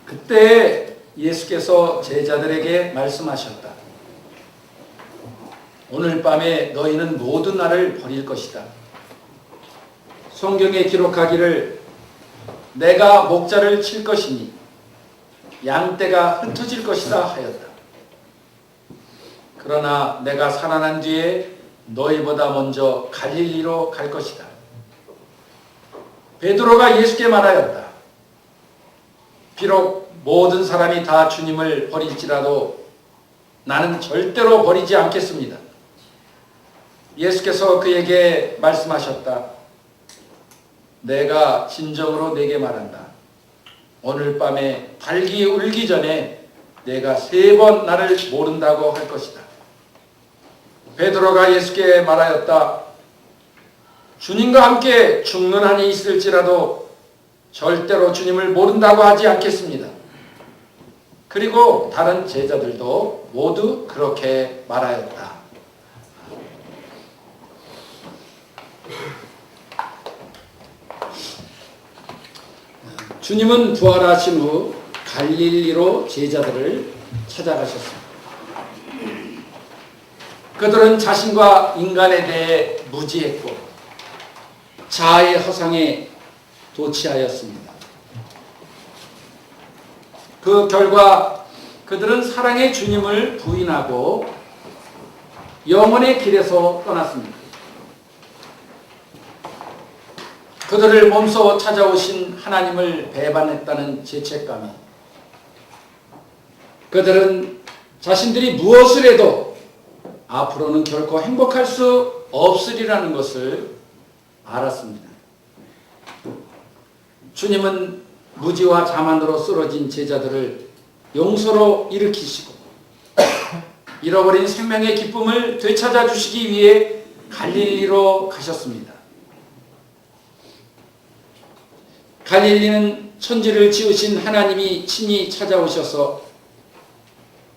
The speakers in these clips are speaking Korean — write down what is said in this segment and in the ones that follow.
그때 예수께서 제자들에게 말씀하셨다. 오늘 밤에 너희는 모두 나를 버릴 것이다. 성경에 기록하기를 내가 목자를 칠 것이니 양떼가 흩어질 것이다 하였다. 그러나 내가 살아난 뒤에 너희보다 먼저 갈릴리로 갈 것이다. 베드로가 예수께 말하였다. 비록 모든 사람이 다 주님을 버릴지라도 나는 절대로 버리지 않겠습니다. 예수께서 그에게 말씀하셨다. 내가 진정으로 네게 말한다. 오늘 밤에 닭이 울기 전에 내가 3번 나를 모른다고 할 것이다. 베드로가 예수께 말하였다. 주님과 함께 죽는 한이 있을지라도 절대로 주님을 모른다고 하지 않겠습니다. 그리고 다른 제자들도 모두 그렇게 말하였다. 주님은 부활하신 후 갈릴리로 제자들을 찾아가셨습니다. 그들은 자신과 인간에 대해 무지했고 자아의 허상에 도취하였습니다. 그 결과 그들은 사랑의 주님을 부인하고 영혼의 길에서 떠났습니다. 그들을 몸소 찾아오신 하나님을 배반했다는 죄책감이 그들은 자신들이 무엇을 해도 앞으로는 결코 행복할 수 없으리라는 것을 알았습니다. 주님은 무지와 자만으로 쓰러진 제자들을 용서로 일으키시고 잃어버린 생명의 기쁨을 되찾아 주시기 위해 갈릴리로 가셨습니다. 갈릴리는 천지를 지으신 하나님이 친히 찾아오셔서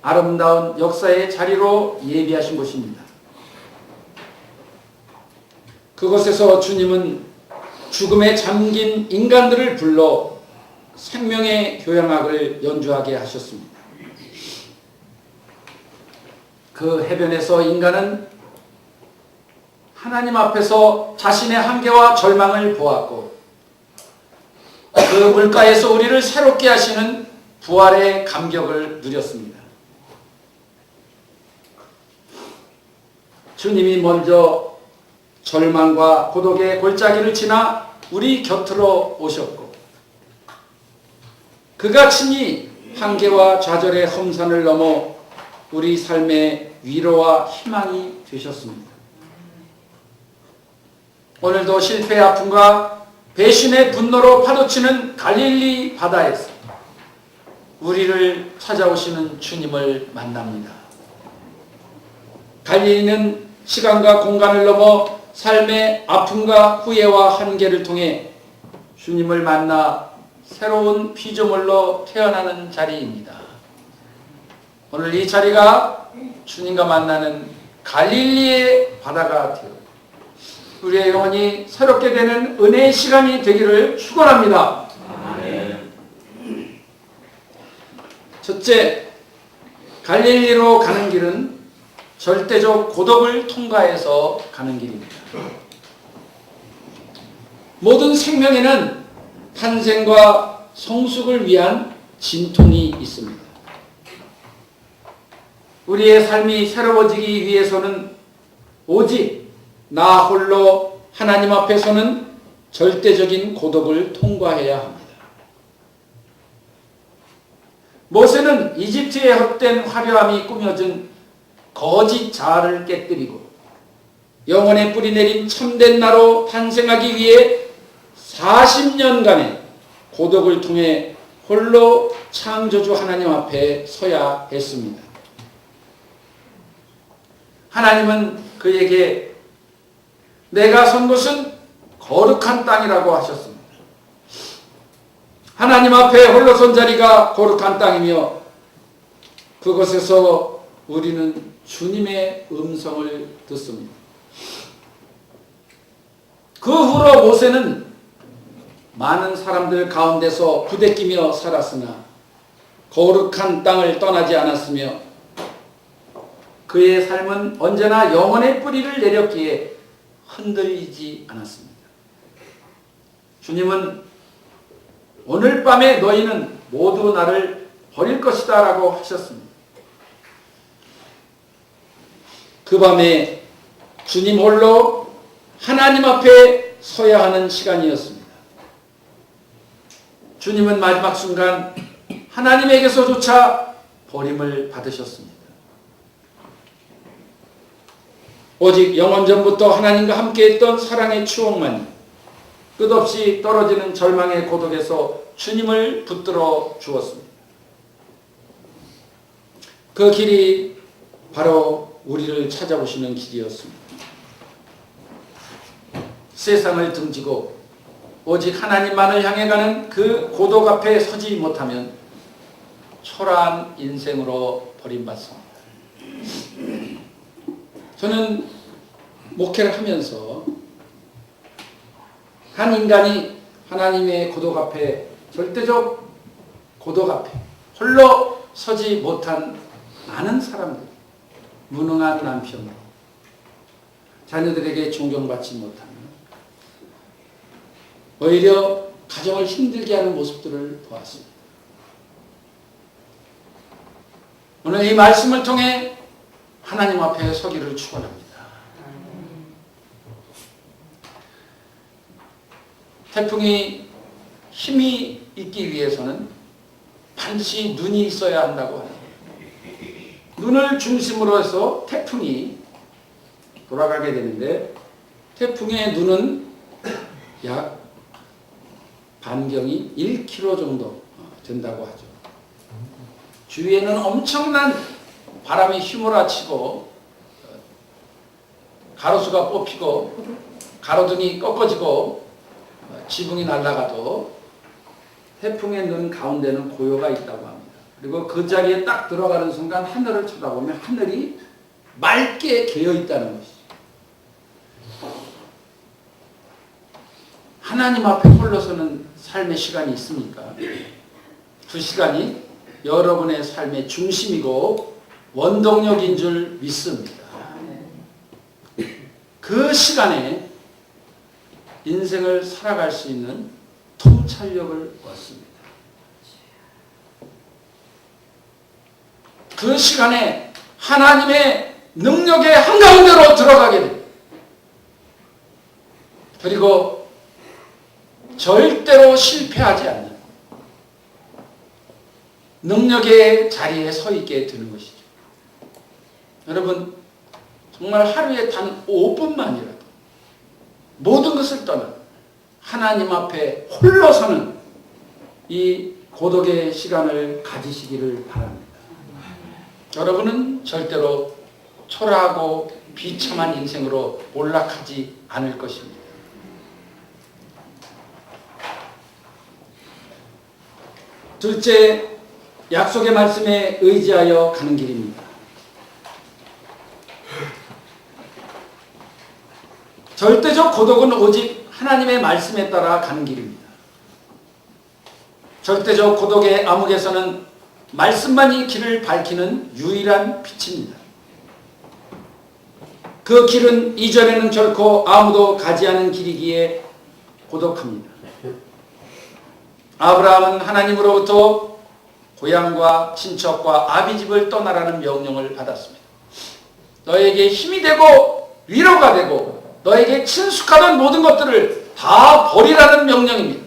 아름다운 역사의 자리로 예비하신 곳입니다. 그곳에서 주님은 죽음에 잠긴 인간들을 불러 생명의 교향악을 연주하게 하셨습니다. 그 해변에서 인간은 하나님 앞에서 자신의 한계와 절망을 보았고 그 물가에서 우리를 새롭게 하시는 부활의 감격을 누렸습니다. 주님이 먼저 절망과 고독의 골짜기를 지나 우리 곁으로 오셨고 그가 친히 한계와 좌절의 험산을 넘어 우리 삶의 위로와 희망이 되셨습니다. 오늘도 실패의 아픔과 배신의 분노로 파도치는 갈릴리 바다에서 우리를 찾아오시는 주님을 만납니다. 갈릴리는 시간과 공간을 넘어 삶의 아픔과 후회와 한계를 통해 주님을 만나 새로운 피조물로 태어나는 자리입니다. 오늘 이 자리가 주님과 만나는 갈릴리의 바다가 되어 우리의 영혼이 새롭게 되는 은혜의 시간이 되기를 축원합니다. 아멘. 첫째, 갈릴리로 가는 길은 절대적 고독을 통과해서 가는 길입니다. 모든 생명에는 탄생과 성숙을 위한 진통이 있습니다. 우리의 삶이 새로워지기 위해서는 오직 나 홀로 하나님 앞에서는 절대적인 고독을 통과해야 합니다. 모세는 이집트의 헛된 화려함이 꾸며진 거짓 자아를 깨뜨리고 영혼의 뿌리 내린 참된 나로 탄생하기 위해 40년간의 고독을 통해 홀로 창조주 하나님 앞에 서야 했습니다. 하나님은 그에게 내가 선 곳은 거룩한 땅이라고 하셨습니다. 하나님 앞에 홀로 선 자리가 거룩한 땅이며 그곳에서 우리는 주님의 음성을 듣습니다. 그 후로 모세는 많은 사람들 가운데서 부대끼며 살았으나 거룩한 땅을 떠나지 않았으며 그의 삶은 언제나 영원의 뿌리를 내렸기에 흔들리지 않았습니다. 주님은 오늘 밤에 너희는 모두 나를 버릴 것이다 라고 하셨습니다. 그 밤에 주님 홀로 하나님 앞에 서야 하는 시간이었습니다. 주님은 마지막 순간 하나님에게서조차 버림을 받으셨습니다. 오직 영원전부터 하나님과 함께했던 사랑의 추억만이 끝없이 떨어지는 절망의 고독에서 주님을 붙들어 주었습니다. 그 길이 바로 우리를 찾아오시는 길이었습니다. 세상을 등지고 오직 하나님만을 향해 가는 그 고독 앞에 서지 못하면 초라한 인생으로 버림받습니다. 저는 목회를 하면서 한 인간이 하나님의 고독 앞에, 절대적 고독 앞에 홀로 서지 못한 많은 사람들, 무능한 남편으로 자녀들에게 존경받지 못하는, 오히려 가정을 힘들게 하는 모습들을 보았습니다. 오늘 이 말씀을 통해 하나님 앞에 서기를 축원합니다. 태풍이 힘이 있기 위해서는 반드시 눈이 있어야 한다고 합니다. 눈을 중심으로 해서 태풍이 돌아가게 되는데, 태풍의 눈은 약 반경이 1km 정도 된다고 하죠. 주위에는 엄청난 바람이 휘몰아치고 가로수가 뽑히고 가로등이 꺾어지고 지붕이 날아가도 태풍의 눈 가운데는 고요가 있다고 합니다. 그리고 그 자리에 딱 들어가는 순간 하늘을 쳐다보면 하늘이 맑게 개어 있다는 것이죠. 하나님 앞에 홀로서는 삶의 시간이 있습니까? 그 시간이 여러분의 삶의 중심이고 원동력인 줄 믿습니다. 그 시간에 인생을 살아갈 수 있는 통찰력을 얻습니다. 그 시간에 하나님의 능력의 한가운데로 들어가게 됩니다. 그리고 절대로 실패하지 않는 능력의 자리에 서 있게 되는 것이죠. 여러분, 정말 하루에 단 5분만이라도 모든 것을 떠나 하나님 앞에 홀로 서는 이 고독의 시간을 가지시기를 바랍니다. 여러분은 절대로 초라하고 비참한 인생으로 몰락하지 않을 것입니다. 둘째, 약속의 말씀에 의지하여 가는 길입니다. 절대적 고독은 오직 하나님의 말씀에 따라 가는 길입니다. 절대적 고독의 암흑에서는 말씀만이 길을 밝히는 유일한 빛입니다. 그 길은 이전에는 결코 아무도 가지 않은 길이기에 고독합니다. 아브라함은 하나님으로부터 고향과 친척과 아비집을 떠나라는 명령을 받았습니다. 너에게 힘이 되고 위로가 되고 너에게 친숙하던 모든 것들을 다 버리라는 명령입니다.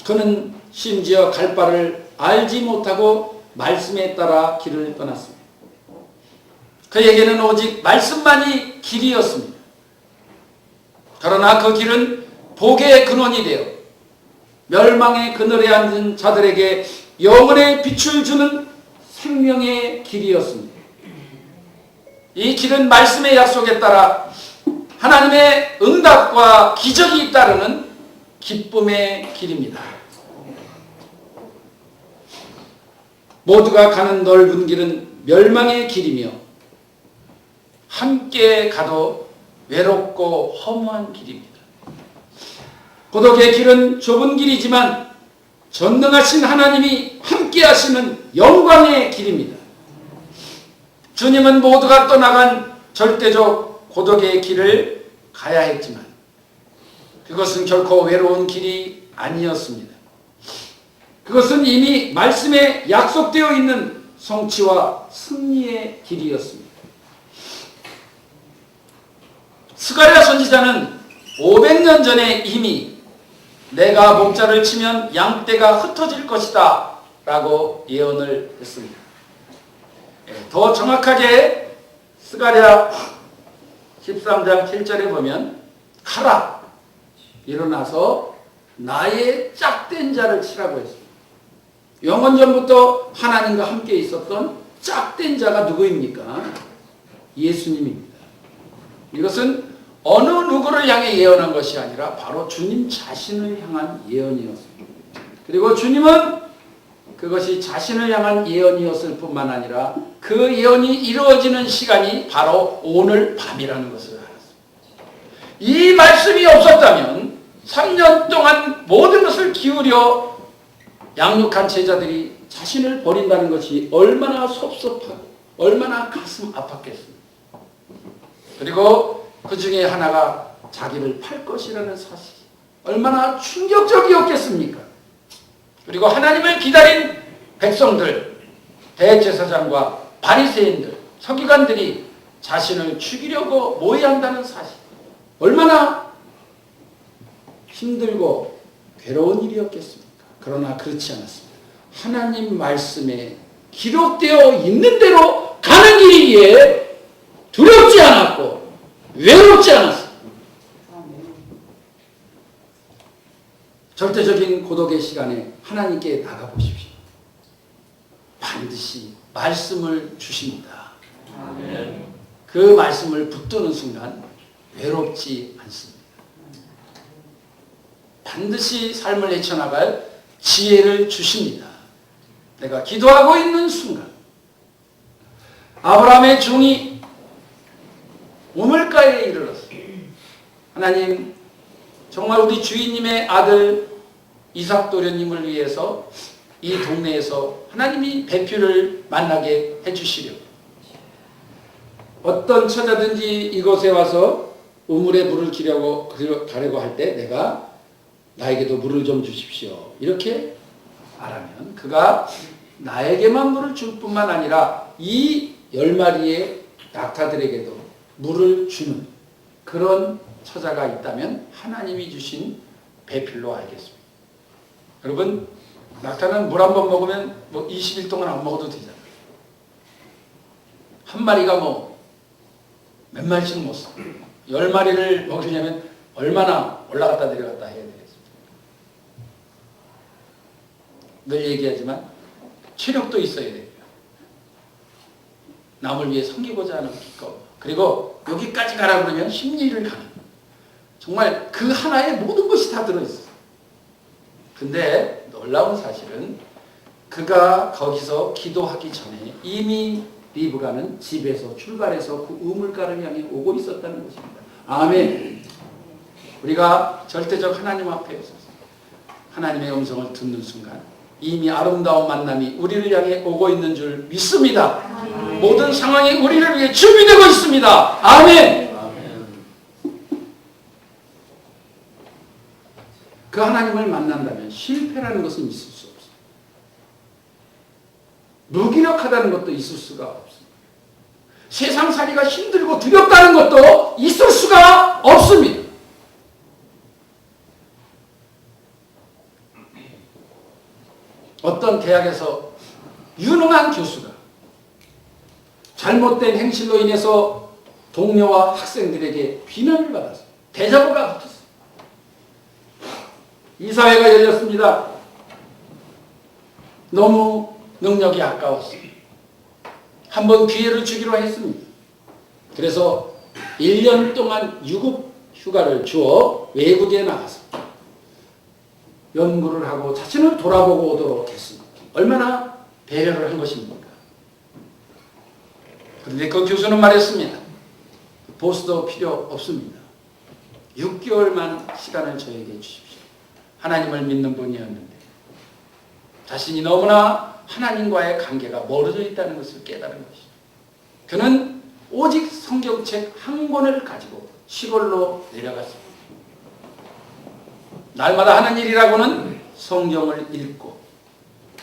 그는 심지어 갈 바를 알지 못하고 말씀에 따라 길을 떠났습니다. 그에게는 오직 말씀만이 길이었습니다. 그러나 그 길은 복의 근원이 되어 멸망의 그늘에 앉은 자들에게 영원의 빛을 주는 생명의 길이었습니다. 이 길은 말씀의 약속에 따라 하나님의 응답과 기적이 잇따르는 기쁨의 길입니다. 모두가 가는 넓은 길은 멸망의 길이며 함께 가도 외롭고 허무한 길입니다. 고독의 길은 좁은 길이지만 전능하신 하나님이 함께 하시는 영광의 길입니다. 주님은 모두가 떠나간 절대적 고독의 길을 가야 했지만 그것은 결코 외로운 길이 아니었습니다. 그것은 이미 말씀에 약속되어 있는 성취와 승리의 길이었습니다. 스가랴 선지자는 500년 전에 이미 내가 목자를 치면 양떼가 흩어질 것이다 라고 예언을 했습니다. 더 정확하게 스가랴 13장 7절에 보면 가라 일어나서 나의 짝된 자를 치라고 했습니다. 영원전부터 하나님과 함께 있었던 짝된 자가 누구입니까? 예수님입니다. 이것은 어느 누구를 향해 예언한 것이 아니라 바로 주님 자신을 향한 예언이었습니다. 그리고 주님은 그것이 자신을 향한 예언이었을 뿐만 아니라 그 예언이 이루어지는 시간이 바로 오늘 밤이라는 것을 알았습니다. 이 말씀이 없었다면 3년 동안 모든 것을 기울여 양육한 제자들이 자신을 버린다는 것이 얼마나 섭섭하고 얼마나 가슴 아팠겠습니까? 그리고 그 중에 하나가 자기를 팔 것이라는 사실, 얼마나 충격적이었겠습니까? 그리고 하나님을 기다린 백성들, 대제사장과 바리새인들, 서기관들이 자신을 죽이려고 모의한다는 사실, 얼마나 힘들고 괴로운 일이었겠습니까? 그러나 그렇지 않았습니다. 하나님 말씀에 기록되어 있는 대로 가는 길이기에 두렵지 않았고 외롭지 않았습니다. 절대적인 고독의 시간에 하나님께 나가보십시오. 반드시 말씀을 주십니다. 아멘. 그 말씀을 붙드는 순간 외롭지 않습니다. 반드시 삶을 헤쳐나갈 지혜를 주십니다. 내가 기도하고 있는 순간 아브라함의 종이 우물가에 이르렀습니다. 하나님, 정말 우리 주인님의 아들 이삭 도련님을 위해서 이 동네에서 하나님이 배필을 만나게 해주시려고 어떤 처자든지 이곳에 와서 우물에 물을 가려고 할 때 내가 나에게도 물을 좀 주십시오. 이렇게 말하면 그가 나에게만 물을 줄 뿐만 아니라 이 10마리의 낙타들에게도 물을 주는 그런 처자가 있다면 하나님이 주신 배필로 알겠습니다. 여러분, 낙타는 물 한 번 먹으면 20일 동안 안 먹어도 되잖아요. 한 마리가 몇 마리씩 못 써. 10마리를 먹으려면 얼마나 올라갔다 내려갔다 해야 되겠습니까? 늘 얘기하지만 체력도 있어야 됩니다. 남을 위해 섬기고자 하는 기꺼움. 그리고 여기까지 가라 그러면 심리를 가는. 정말 그 하나에 모든 것이 다 들어있어요. 근데 놀라운 사실은 그가 거기서 기도하기 전에 이미 리브가는 집에서 출발해서 그 우물가를 향해 오고 있었다는 것입니다. 아멘. 우리가 절대적 하나님 앞에 서서 하나님의 음성을 듣는 순간 이미 아름다운 만남이 우리를 향해 오고 있는 줄 믿습니다. 아멘. 모든 상황이 우리를 위해 준비되고 있습니다. 아멘. 아멘. 그 하나님을 만난다면 실패라는 것은 있을 수 없습니다. 무기력하다는 것도 있을 수가 없습니다. 세상살이가 힘들고 두렵다는 것도 있을 수가 없습니다. 어떤 대학에서 유능한 교수가 잘못된 행실로 인해서 동료와 학생들에게 비난을 받았어요. 대자보가 붙었어요. 이사회가 열렸습니다. 너무 능력이 아까웠어요. 한번 기회를 주기로 했습니다. 그래서 1년 동안 유급 휴가를 주어 외국에 나가서 연구를 하고 자신을 돌아보고 오도록 했습니다. 얼마나 배려를 한 것입니까? 그런데 그 교수는 말했습니다. 보수도 필요 없습니다. 6개월만 시간을 저에게 주십시오. 하나님을 믿는 분이었는데 자신이 너무나 하나님과의 관계가 멀어져 있다는 것을 깨달은 것이죠. 그는 오직 성경책 한 권을 가지고 시골로 내려갔습니다. 날마다 하는 일이라고는 성경을 읽고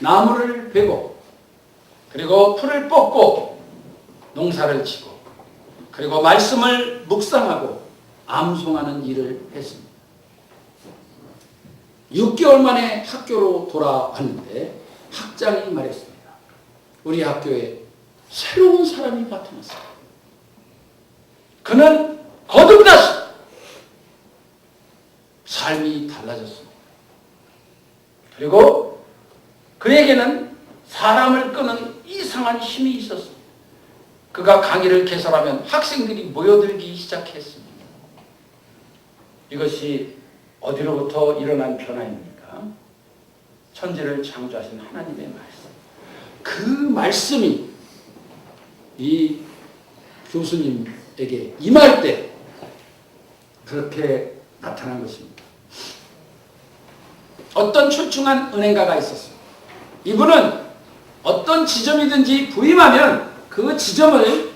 나무를 베고 그리고 풀을 뽑고 농사를 치고 그리고 말씀을 묵상하고 암송하는 일을 했습니다. 6개월 만에 학교로 돌아왔는데 학장이 말했습니다. 우리 학교에 새로운 사람이 나타났어요. 그는 거듭났습니다. 삶이 달라졌습니다. 그리고 그에게는 사람을 끄는 이상한 힘이 있었습니다. 그가 강의를 개설하면 학생들이 모여들기 시작했습니다. 이것이 어디로부터 일어난 변화입니까? 천지를 창조하신 하나님의 말씀. 그 말씀이 이 교수님에게 임할 때 그렇게 나타난 것입니다. 어떤 출중한 은행가가 있었어요. 이분은 어떤 지점이든지 부임하면 그 지점을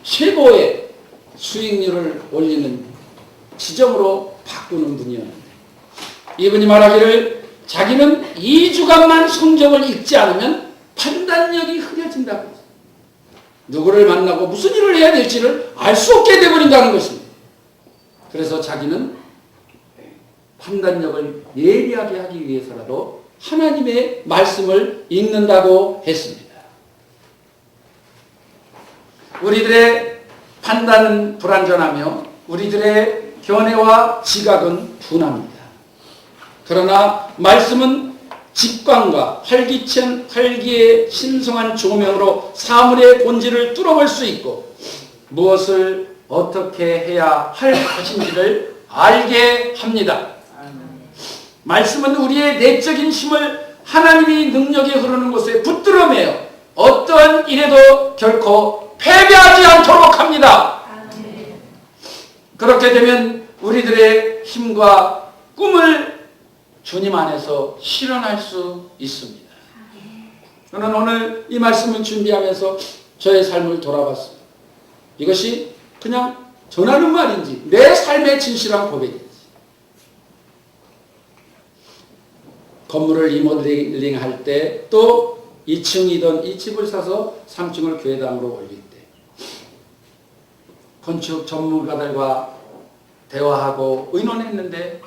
최고의 수익률을 올리는 지점으로 바꾸는 분이었는데 이분이 말하기를 자기는 2주간만 성경을 읽지 않으면 판단력이 흐려진다고 했어요. 누구를 만나고 무슨 일을 해야 될지를 알 수 없게 되어버린다는 것입니다. 그래서 자기는 판단력을 예리하게 하기 위해서라도 하나님의 말씀을 읽는다고 했습니다. 우리들의 판단은 불완전하며 우리들의 견해와 지각은 둔합니다. 그러나 말씀은 직관과 활기의 신성한 조명으로 사물의 본질을 뚫어볼 수 있고 무엇을 어떻게 해야 할 것인지를 알게 합니다. 말씀은 우리의 내적인 힘을 하나님이 능력이 흐르는 곳에 붙들어매어 어떠한 일에도 결코 패배하지 않도록 합니다. 그렇게 되면 우리들의 힘과 꿈을 주님 안에서 실현할 수 있습니다. 저는 오늘 이 말씀을 준비하면서 저의 삶을 돌아봤습니다. 이것이 그냥 전하는 말인지 내 삶의 진실한 고백인지. 건물을 리모델링 할 때 또 2층이던 이 집을 사서 3층을 교회당으로 올릴 때 건축 전문가들과 대화하고 의논했는데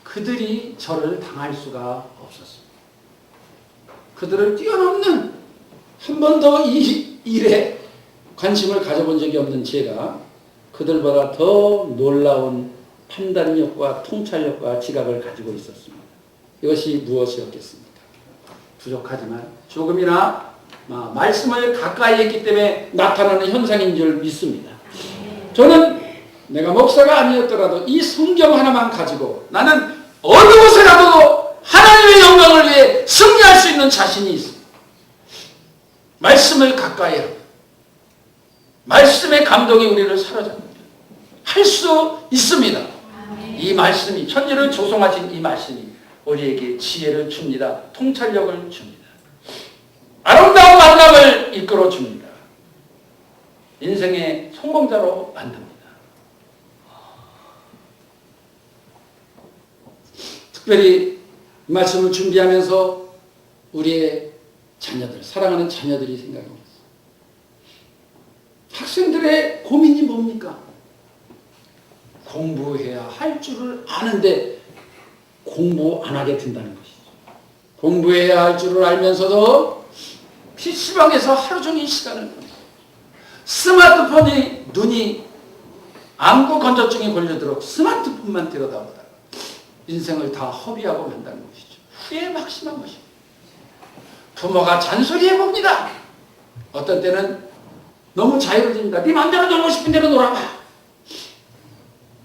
그들이 저를 당할 수가 없었습니다. 그들을 뛰어넘는 한 번도 이 일에 관심을 가져본 적이 없는 제가 그들보다 더 놀라운 판단력과 통찰력과 지각을 가지고 있었습니다. 이것이 무엇이었겠습니까? 부족하지만 조금이나 말씀을 가까이 했기 때문에 나타나는 현상인 줄 믿습니다. 저는 내가 목사가 아니었더라도 이 성경 하나만 가지고 나는 어느 곳에라도 하나님의 영광을 위해 승리할 수 있는 자신이 있습니다. 말씀을 가까이 하고 말씀의 감동이 우리를 사로잡습니다. 할 수 있습니다. 이 말씀이 천지를 조성하신 이 말씀이 우리에게 지혜를 줍니다. 통찰력을 줍니다. 아름다운 만남을 이끌어 줍니다. 인생의 성공자로 만듭니다. 특별히 이 말씀을 준비하면서 우리의 자녀들, 사랑하는 자녀들이 생각이 났어요. 학생들의 고민이 뭡니까? 공부해야 할 줄을 아는데 공부 안 하게 된다는 것이죠. 공부해야 할 줄을 알면서도 PC방에서 하루 종일 시간을 보내요. 스마트폰이 눈이 안구 건조증이 걸리도록 스마트폰만 들여다보다가 인생을 다 허비하고 만다는 것이죠. 후회에 막심한 것입니다. 부모가 잔소리해봅니다. 어떤 때는 너무 자유로워집니다. 네 맘대로 놀고 싶은 대로 놀아봐.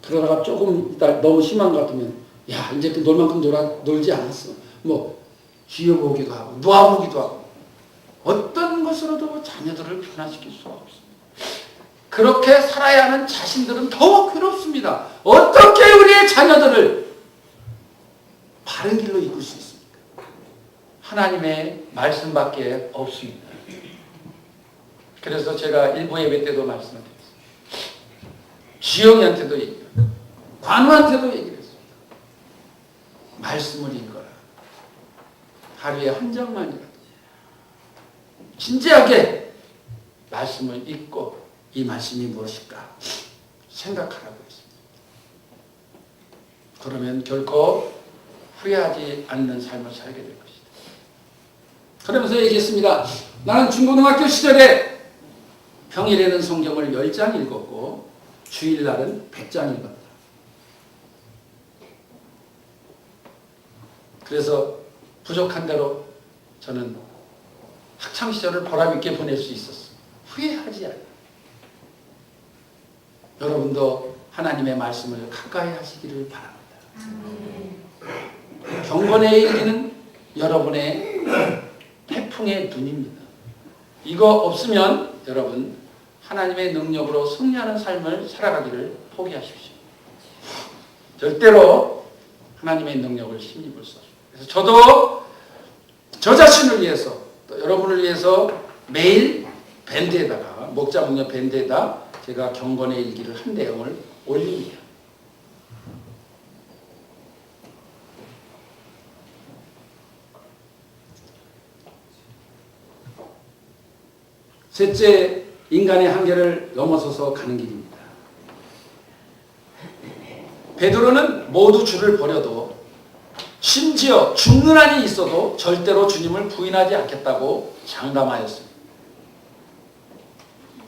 그러다가 조금 있다 너무 심한 것 같으면 야 이제 놀 만큼 놀지 않았어. 뭐 쥐어보기도 하고 놓아보기도 하고 어떤 것으로도 자녀들을 변화시킬 수가 없습니다. 그렇게 살아야 하는 자신들은 더 괴롭습니다. 어떻게 우리의 자녀들을 바른 길로 이끌 수 있습니까? 하나님의 말씀밖에 없습니다. 그래서 제가 일부 예배 때도 말씀을 드렸습니다. 지영이한테도 얘기했고 관우한테도 얘기를 했습니다. 말씀을 읽어라. 하루에 한 장만이라도 진지하게 말씀을 읽고 이 말씀이 무엇일까 생각하라고 했습니다. 그러면 결코 후회하지 않는 삶을 살게 될 것이다. 그러면서 얘기했습니다. 나는 중고등학교 시절에 평일에는 성경을 10장 읽었고 주일날은 100장 읽었다. 그래서 부족한 대로 저는 학창시절을 보람있게 보낼 수 있었어요. 후회하지 않아요. 여러분도 하나님의 말씀을 가까이 하시기를 바랍니다. 경건의 일기는 여러분의 태풍의 눈입니다. 이거 없으면 여러분 하나님의 능력으로 승리하는 삶을 살아가기를 포기하십시오. 절대로 하나님의 능력을 힘입을 수 없습니다. 그래서 저도 저 자신을 위해서 또 여러분을 위해서 매일 밴드에다가 목자 목녀 밴드에다 제가 경건의 일기를 한 내용을 올립니다. 셋째, 인간의 한계를 넘어서서 가는 길입니다. 베드로는 모두 주를 버려도 심지어 죽는 한이 있어도 절대로 주님을 부인하지 않겠다고 장담하였습니다.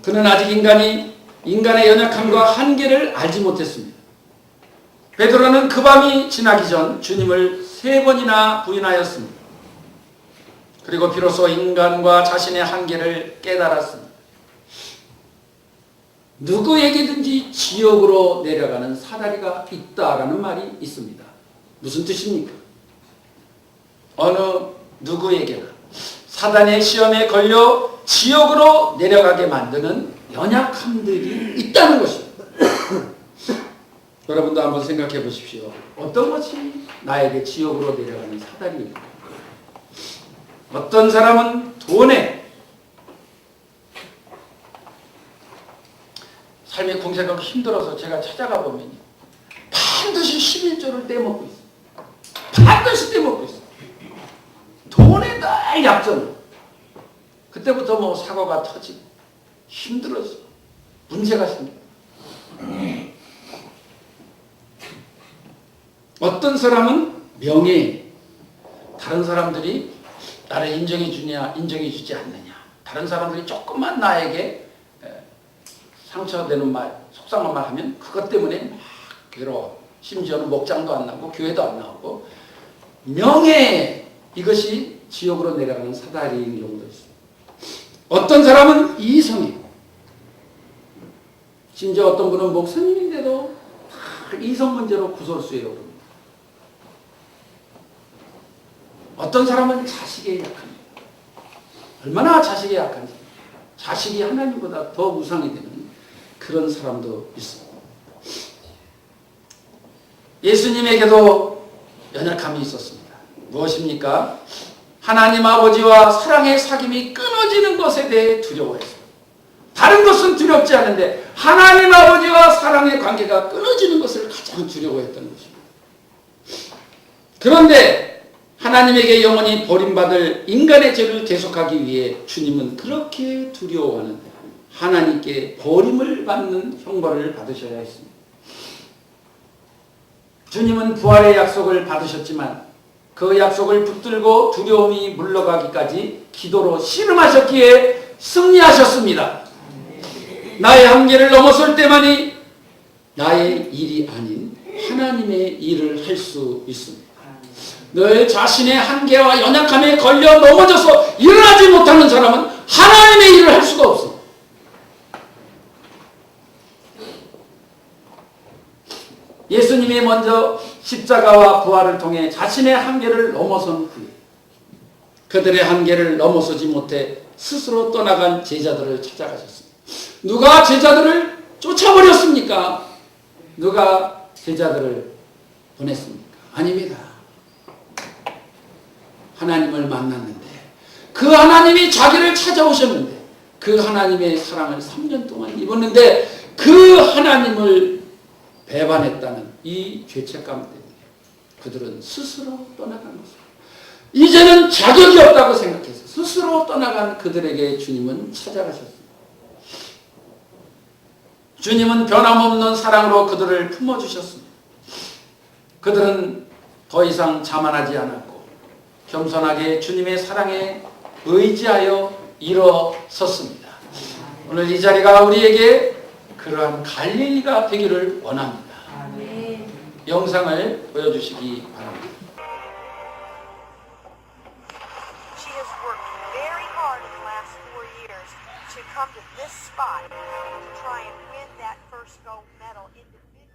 그는 아직 인간의 연약함과 한계를 알지 못했습니다. 베드로는 그 밤이 지나기 전 주님을 3번이나 부인하였습니다. 그리고 비로소 인간과 자신의 한계를 깨달았습니다. 누구에게든지 지옥으로 내려가는 사다리가 있다라는 말이 있습니다. 무슨 뜻입니까? 어느 누구에게나 사단의 시험에 걸려 지옥으로 내려가게 만드는 연약함들이 있다는 것입니다. 여러분도 한번 생각해 보십시오. 어떤 것이 나에게 지옥으로 내려가는 사다리입니까? 어떤 사람은 돈에 삶의 공세가 힘들어서 제가 찾아가 보면 반드시 11조를 떼먹고 있어요. 반드시 떼먹고 있어요. 돈에 늘 약점. 그때부터 뭐 사고가 터지고 힘들어서 문제가 생겨요. 어떤 사람은 명예, 다른 사람들이 나를 인정해 주냐, 인정해 주지 않느냐. 다른 사람들이 조금만 나에게 상처되는 말, 속상한 말 하면 그것 때문에 막 괴로워. 심지어는 목장도 안 나오고 교회도 안 나오고. 명예, 이것이 지옥으로 내려가는 사다리인 경우도 있습니다. 어떤 사람은 이성에, 심지어 어떤 분은 목사님인데도 다 이성 문제로 구설수에 오릅니다. 어떤 사람은 자식에 약합니다. 얼마나 자식에 약한지. 자식이 하나님보다 더 우상이 되는 그런 사람도 있습니다. 예수님에게도 연약함이 있었습니다. 무엇입니까? 하나님 아버지와 사랑의 사귐이 끊어지는 것에 대해 두려워했습니다. 다른 것은 두렵지 않은데 하나님 아버지와 사랑의 관계가 끊어지는 것을 가장 두려워했던 것입니다. 그런데 하나님에게 영원히 버림받을 인간의 죄를 계속하기 위해 주님은 그렇게 두려워하는 하나님께 버림을 받는 형벌을 받으셔야 했습니다. 주님은 부활의 약속을 받으셨지만 그 약속을 붙들고 두려움이 물러가기까지 기도로 씨름하셨기에 승리하셨습니다. 나의 한계를 넘어설 때만이 나의 일이 아닌 하나님의 일을 할 수 있습니다. 늘 자신의 한계와 연약함에 걸려 넘어져서 일어나지 못하는 사람은 하나님의 일을 할 수가 없습니다. 예수님이 먼저 십자가와 부활을 통해 자신의 한계를 넘어선 후에 그들의 한계를 넘어서지 못해 스스로 떠나간 제자들을 찾아가셨습니다. 누가 제자들을 쫓아버렸습니까? 누가 제자들을 보냈습니까? 아닙니다. 하나님을 만났는데 그 하나님이 자기를 찾아오셨는데 그 하나님의 사랑을 3년 동안 입었는데 그 하나님을 배반했다는 이 죄책감 때문에 그들은 스스로 떠나간 것입니다. 이제는 자격이 없다고 생각해서 스스로 떠나간 그들에게 주님은 찾아가셨습니다. 주님은 변함없는 사랑으로 그들을 품어주셨습니다. 그들은 더 이상 자만하지 않았고 겸손하게 주님의 사랑에 의지하여 일어섰습니다. 오늘 이 자리가 우리에게 그러한 갈릴리가 되기를 원합니다. 영상을 보여주시기 바랍니다. She has worked very hard in the last 4 years to come to this spot to try and win that first gold medal individually.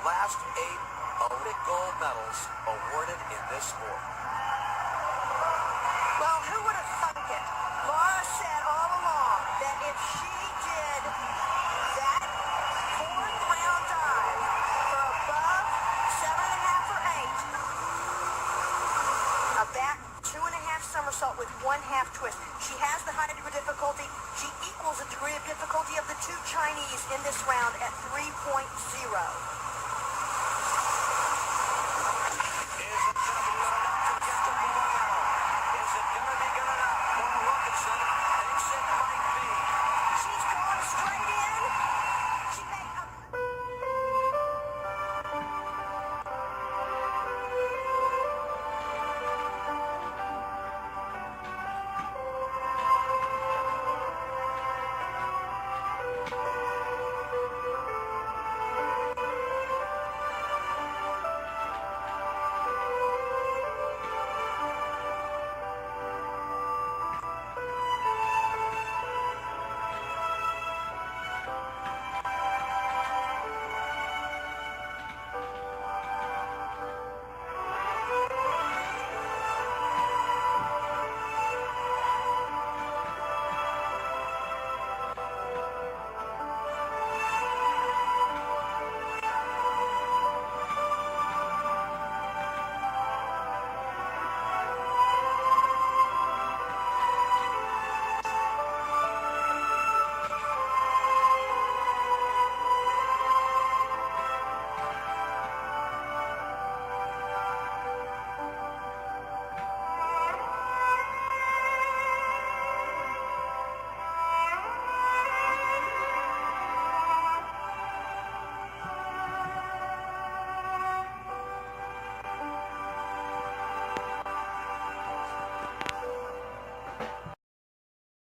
last 8 Olympic gold medals awarded in this sport. Well, who would have thunk it? Laura said all along that if she did that fourth round dive for above 7.5 or 8, a back 2.5 somersault with 1/2 twist, she has the high degree of difficulty. She equals the degree of difficulty of the two Chinese in this round at 3.0.